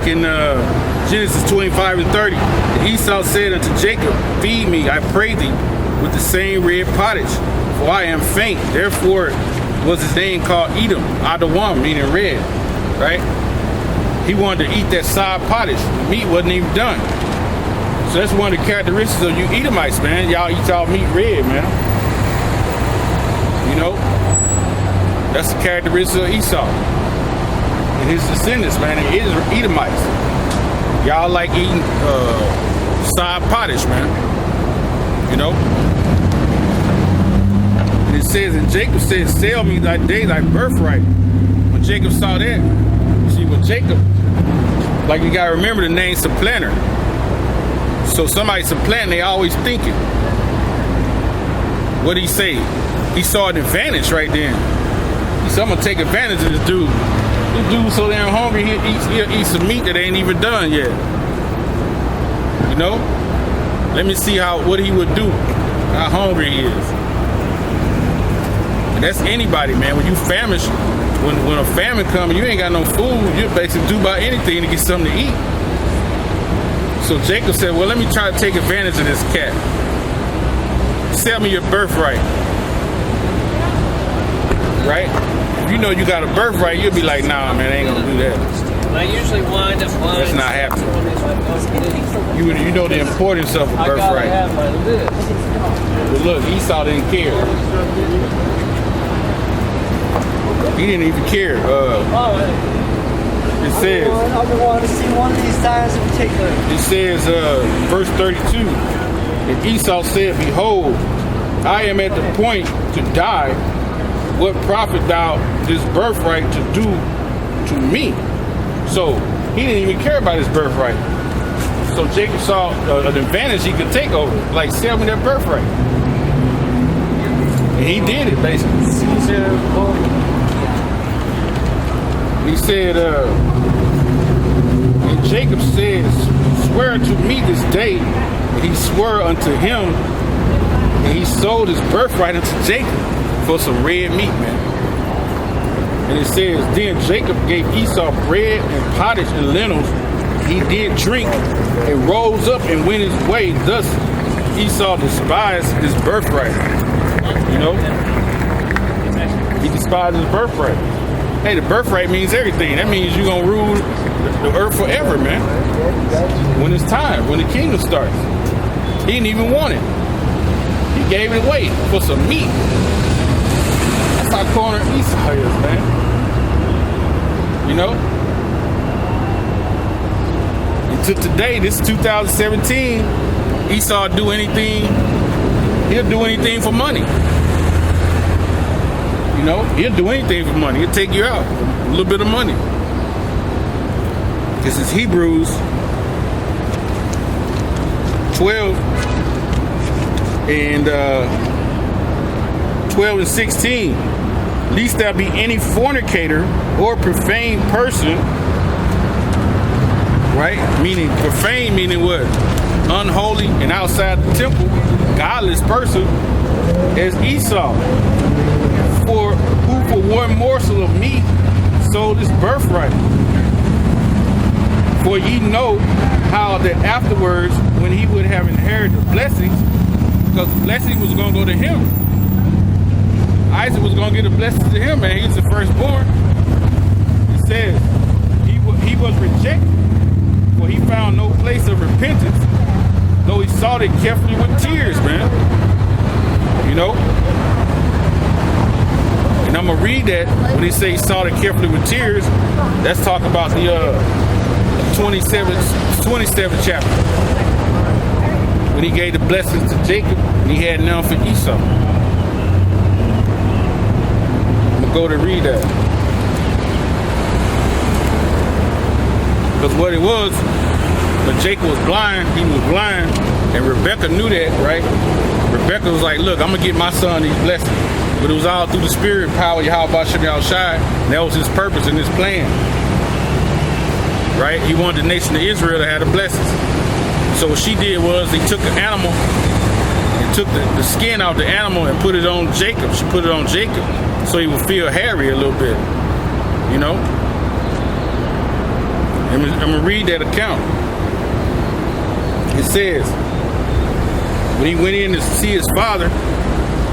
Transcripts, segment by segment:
Look in Genesis 25 and 30. And Esau said unto Jacob, feed me, I pray thee, with the same red pottage, for I am faint. Therefore was his name called Edom, Adawam, meaning red, right? He wanted to eat that side pottage. The meat wasn't even done. So that's one of the characteristics of you Edomites, man. Y'all eat y'all meat red, man. You know? That's the characteristic of Esau and his descendants, man. It is Edomites. Y'all like eating side pottage, man. You know? And it says, and Jacob said, sell me thy day, thy birthright. When Jacob saw that, see, with Jacob, like you gotta remember the name supplanter. So somebody supplanting, they always thinking. What did he say? He saw an advantage right then. He said, I'm gonna take advantage of this dude. This dude's so damn hungry, he'll eat some meat that ain't even done yet. You know? Let me see what he would do, how hungry he is. And that's anybody, man. When you famished, when a famine comes, you ain't got no food, you basically do about anything to get something to eat. So Jacob said, well, let me try to take advantage of this cat. Sell me your birthright. Right? If you know you got a birthright, you'll be like, nah, man, I ain't gonna do that. I usually wind up buying. That's not happening. You know the importance of a birthright. But look, Esau didn't care. He didn't even care. It says, I've been wanting to see one of these times in particular. It says, verse 32, and Esau said, behold, I am at the point to die. What profit thou this birthright to do to me? So he didn't even care about his birthright. So Jacob saw an advantage he could take over, like sell me that birthright. And he did it, basically. He said, and Jacob said, swear unto me this day. And he swore unto him, and he sold his birthright unto Jacob for some red meat, man. And it says, then Jacob gave Esau bread and pottage and lentils. He did drink and rose up and went his way. Thus Esau despised his birthright. You know? He despised his birthright. Hey, the birthright means everything. That means you're going to rule the earth forever, man. When it's time, when the kingdom starts. He didn't even want it. He gave it away for some meat. That's how corner Esau is, man. You know? And to today, this is 2017, Esau do anything, he'll do anything for money. You know, he'll do anything for money. He'll take you out, a little bit of money. This is Hebrews 12 and 16. Lest there be any fornicator or profane person, right? Meaning profane, meaning what? Unholy and outside the temple, godless person, as Esau, who for one morsel of meat sold his birthright. For ye know how that afterwards, when he would have inherited the blessings, because the blessing was going to go to him. Isaac was going to get a blessing to him, man. He was the firstborn. It says, he was rejected, for he found no place of repentance, though he sought it carefully with tears, man. You know? And I'm going to read that when he say he sought it carefully with tears. That's talking about the 27th chapter. When he gave the blessings to Jacob, and he had none for Esau. I'm going to go to read that. Because what it was, when Jacob was blind, he was blind, and Rebecca knew that, right? Rebecca was like, look, I'm going to get my son these blessings. But it was all through the spirit power, Yahweh Shem Yahushai, and that was his purpose and his plan. Right? He wanted the nation of Israel to have the blessings. So what she did was, they took an animal and took the skin out the animal and put it on Jacob. She put it on Jacob so he would feel hairy a little bit, you know? I'm going to read that account. It says, when he went in to see his father,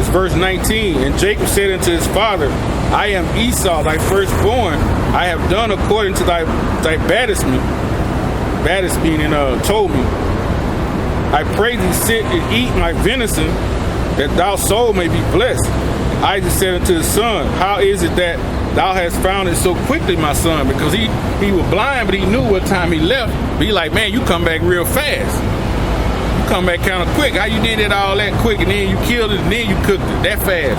it's verse 19, and Jacob said unto his father, I am Esau, thy firstborn. I have done according to thy baddest meaning told me. I pray thee sit and eat my venison, that thy soul may be blessed. Isaac said unto his son, how is it that thou hast found it so quickly, my son? Because he was blind, but he knew what time he left. But he like, man, you come back real fast. You come back kind of quick. How you did it all that quick, and then you killed it, and then you cooked it that fast?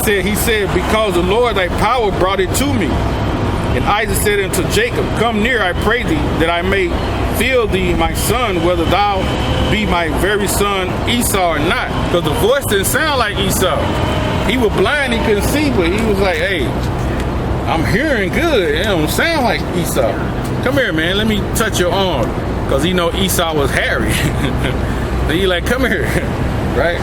He said, because the Lord thy power brought it to me. And Isaac said unto Jacob, come near, I pray thee, that I may feel thee, my son, whether thou be my very son Esau or not. Because the voice didn't sound like Esau. He was blind, he couldn't see, but he was like, hey, I'm hearing good. It don't sound like Esau. Come here, man, let me touch your arm. Because he know Esau was hairy. Then he like, come here, right?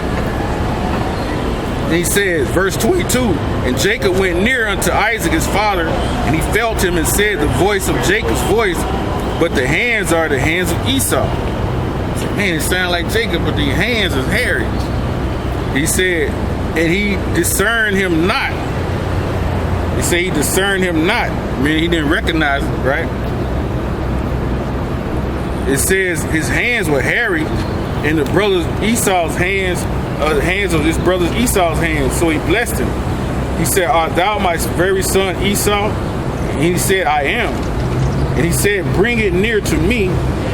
And he says, verse 22, and Jacob went near unto Isaac his father, and he felt him and said, the voice of Jacob's voice, but the hands are the hands of Esau. Man, it sounds like Jacob, but the hands is hairy. He said, and he discerned him not. He said he discerned him not. I mean, he didn't recognize it, right? It says his hands were hairy, and the brothers Esau's hands, the hands of his brother's Esau's hands. So he blessed him. He said, art thou my very son Esau? And he said, I am. And he said, bring it near to me,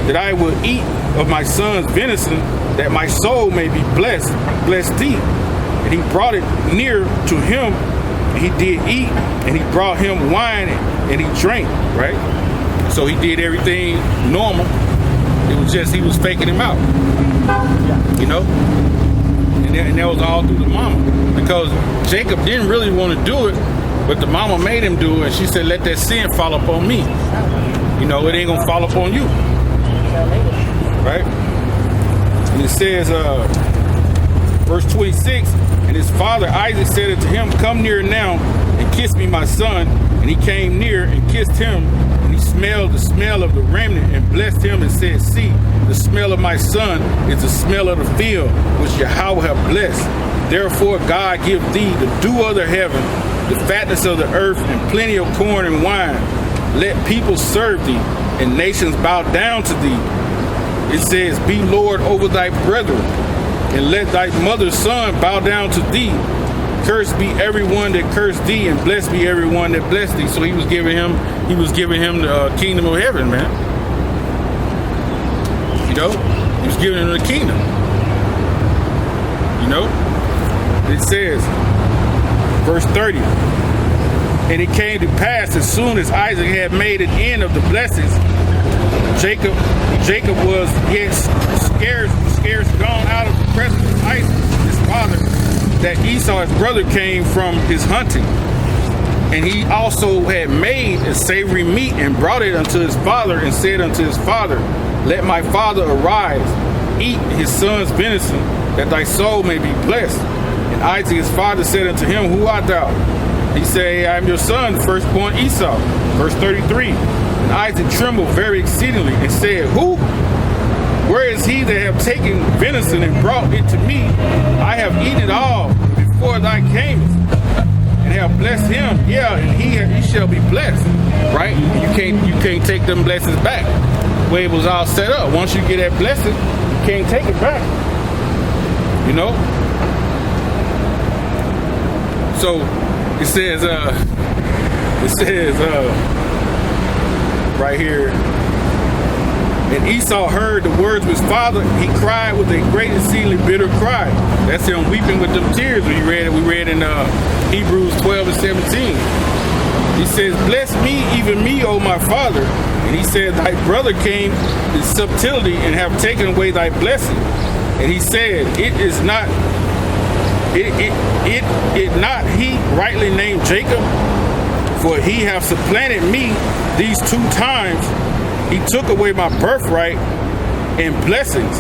that I will eat of my son's venison, that my soul may be blessed. Bless thee. And he brought it near to him, and he did eat, and he brought him wine, and he drank, right? So he did everything normal. It was just he was faking him out, you know? And that was all through the mama. Because Jacob didn't really want to do it, but the mama made him do it, and she said, let that sin fall upon me. You know, it ain't going to fall upon you. Right? And it says, verse 26, and his father Isaac said unto him, come near now and kiss me, my son. And he came near and kissed him, and he smelled the smell of the remnant and blessed him and said, see, the smell of my son is the smell of the field, which Yahweh hath blessed. Therefore God give thee the dew of the heaven, the fatness of the earth, and plenty of corn and wine. Let people serve thee, and nations bow down to thee. It says, be Lord over thy brethren, and let thy mother's son bow down to thee. Cursed be everyone that cursed thee, and blessed be everyone that blessed thee. So he was giving him the kingdom of heaven, man. You know, he was giving him the kingdom. You know, it says, verse 30. And it came to pass, as soon as Isaac had made an end of the blessings, Jacob was yet scarce gone out of the presence of Isaac, his father, that Esau, his brother, came from his hunting. And he also had made a savory meat and brought it unto his father, and said unto his father, let my father arise, eat his son's venison, that thy soul may be blessed. And Isaac his father said unto him, who art thou? He said, I am your son, firstborn Esau. Verse 33. And Isaac trembled very exceedingly and said, who? Where is he that have taken venison and brought it to me? I have eaten it all before thy camest, and have blessed him. Yeah, and he shall be blessed. Right? You can't take them blessings back. The way it was all set up. Once you get that blessing, you can't take it back. You know? So it says right here, and Esau heard the words of his father. He cried with a great exceedingly bitter cry. That's him weeping with them tears. We read in Hebrews 12 and 17. He says, bless me, even me, O my father. And he said, thy brother came in subtlety and have taken away thy blessing. And he said, it not he rightly named Jacob, for he hath supplanted me these 2 times. He took away my birthright and blessings.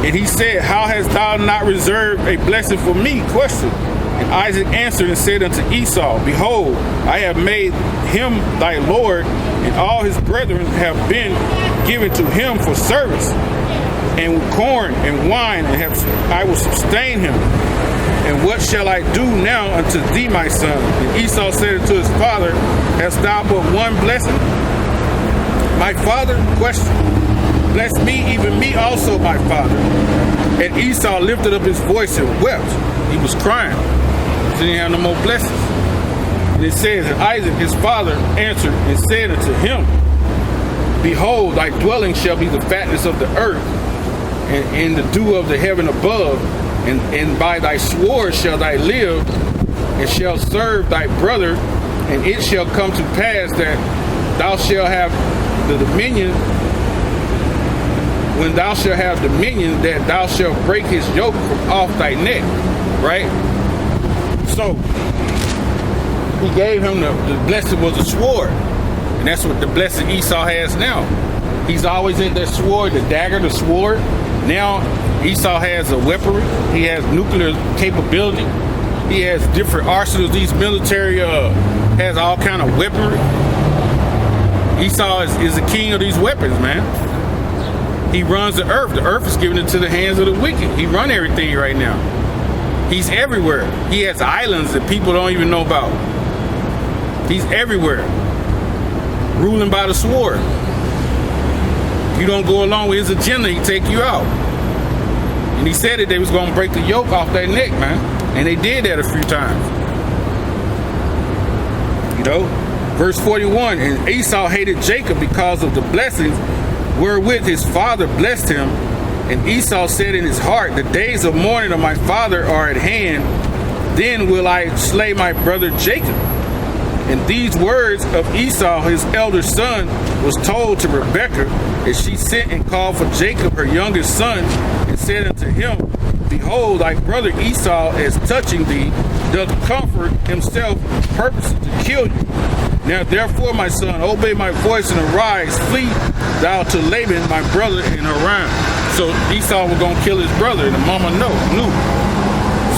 And he said, how hast thou not reserved a blessing for me? Question. And Isaac answered and said unto Esau, Behold, I have made him thy Lord, and all his brethren have been given to him for service, and with corn and wine, and I will sustain him. And what shall I do now unto thee, my son? And Esau said unto his father, Hast thou but one blessing? My father questioned, Bless me, even me also, my father. And Esau lifted up his voice and wept. He was crying. He didn't have no more blessings. And it says, And Isaac his father answered and said unto him, Behold, thy dwelling shall be the fatness of the earth, and in the dew of the heaven above, and by thy sword shall thou live, and shall serve thy brother, and it shall come to pass that thou shalt have the dominion, when thou shalt have dominion, that thou shalt break his yoke from off thy neck. Right? So, he gave him the blessing was a sword. And that's what the blessing Esau has now. He's always in that sword, the dagger, the sword. Now, Esau has a weaponry. He has nuclear capability. He has different arsenals. These military has all kind of weaponry. Esau is the king of these weapons, man. He runs the earth. The earth is given into the hands of the wicked. He runs everything right now. He's everywhere. He has islands that people don't even know about. He's everywhere, ruling by the sword. If you don't go along with his agenda, he take you out. And he said that they was going to break the yoke off their neck, man. And they did that a few times. You know, verse 41, and Esau hated Jacob because of the blessings wherewith his father blessed him. And Esau said in his heart, The days of mourning of my father are at hand. Then will I slay my brother Jacob. And these words of Esau, his elder son, was told to Rebekah, and she sent and called for Jacob, her youngest son, and said unto him, Behold, thy brother Esau, as touching thee, doth comfort himself, purposing to kill you. Now therefore, my son, obey my voice and arise, flee thou to Laban, my brother, in Haran. So Esau was going to kill his brother, and the mama knew.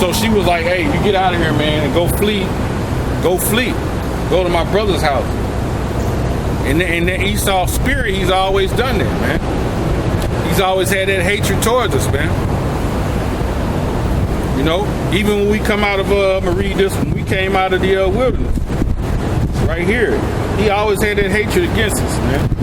So she was like, hey, you get out of here, man, and go flee. Go flee. Go to my brother's house. And that Esau spirit, he's always done that, man. He's always had that hatred towards us, man. You know, even when we come out of, I'm going to read this one, we came out of the wilderness. Right here. He always had that hatred against us, man.